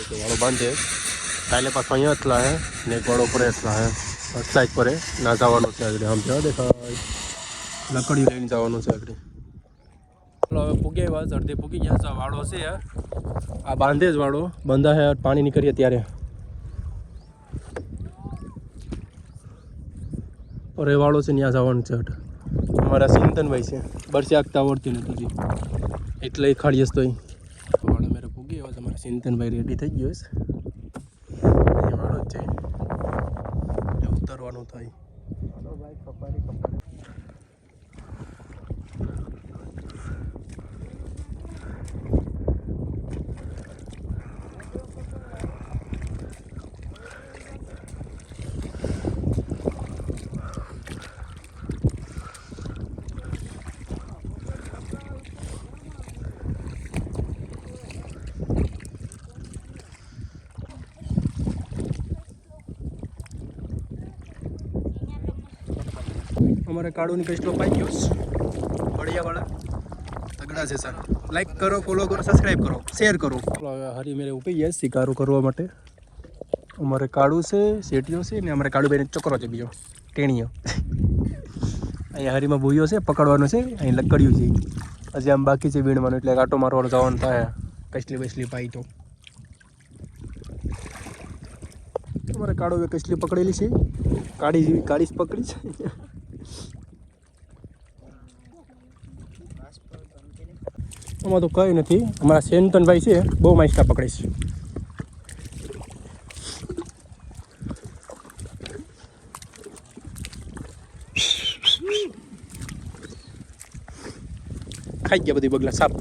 तो वालों बांधे काले पास अँ एटला है ने वालों पर एटला है साइड पर ना जवानों से आगे हम क्या देखा लकड़ी लઈને જવાનું છે આગળ ચલો હવે પૂગે વાત અડધે પૂગી ગયા છે વાળો છે આ બાંધે જ વાળો બંધા હે પાણી નીકળીએ ત્યારે और ये वालों से न्या जवान છે અમારા સિંતનભાઈ છે બરસે આગતા આવડતી નથી જી એટલે ખાડીએ તો વાળો મેરે પૂગી એવા અમારા સિંતનભાઈ રેડી થઈ ગયો છે એ વાળો છે ઉતરવાનું થાય હાલો ભાઈ કપારી हमारे काड़ू ने कचलो पाई गयो बढ़िया वाला तगड़ा છે સર લાઈક કરો ફોલો કરો સબસ્ક્રાઇબ કરો શેર કરો હરી મેરે ઉપી ગયા શિકારો કરવા માટે અમારે કાડુ છે શેટીઓ છે ને અમારે કાડુ ભાઈને ચક્રો છે બીજો ટેણીઓ અહીંયા હરીમાં ભૂયો છે પકડવાનો છે અહીં લકડ્યું છે હજી આમ બાકી છે વીણવાનું એટલે કાંટો મારવાનો જવાનું થાય કચલી બસલી પાઈ તો અમારે કાડુ કચલી પકડેલી છે કાળી જેવી કાળી જ પકડી છે આમાં તો કંઈ નથી અમારા સેનતનભાઈ છે બહુ માઇસ્ટા પકડે છે ખાઈ ગયા બધી બગલા સાપ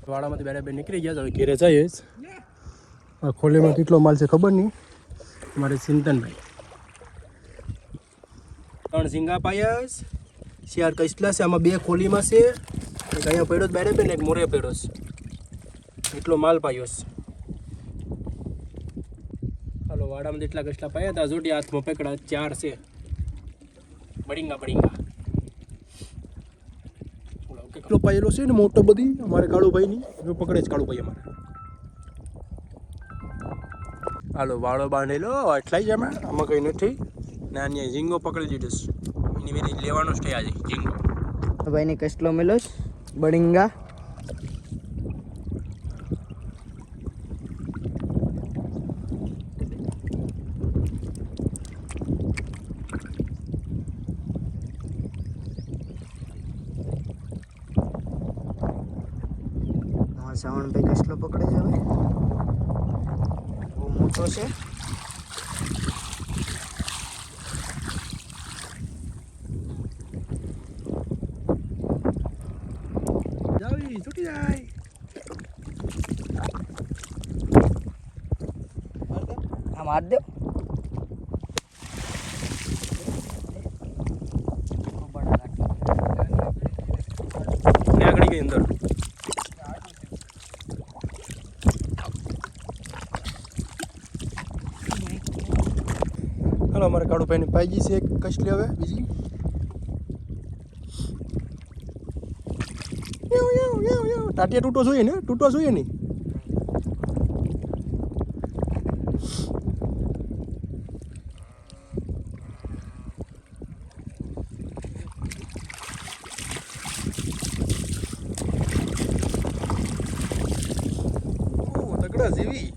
વાડામાંથી બેડા બે નીકળી ગયા હવે ઘેરે જઈએ આ ખોલેમાં કેટલો માલ છે ખબર નહીં हमारे चिंतन भाई 3 झींगा पायस 4 कसला से आमा 2 खोली में से एक अँ पेड़ो बेड़े पे एक मोरे पेड़ो एटलो माल पायोस हालो वाड़ा में एटला कसला पाया था जोटी हाथ में पकड़ा 4 से बड़ींगा बड़ींगा કેટલો પાયેલો છે ને મોટો બધી અમારે કાળુભાઈ ની જો પકડે જ કાળુભાઈ અમારે હાલો વાળો બાંધેલો એટલાય જ આમાં કંઈ નથી ને અહીંયા ઝીંગો પકડી દીધો એની મેરી લેવાનો છે આજે ઝીંગો ભાઈને કસલો મેલોસ બડિંગા શ્રાવણભાઈ કસલો પકડે છે હવે બહુ મોટો છે જાવી છૂટી જાય આ માર દે આગળ ગઈ અંદર હાલો અમારે કાળુભાઈ ની પાઈજી છે કસલી હવે બીજી ટાટિયા તૂટો જોઈએ ને તૂટો જોઈએ નહીં તગડા જેવી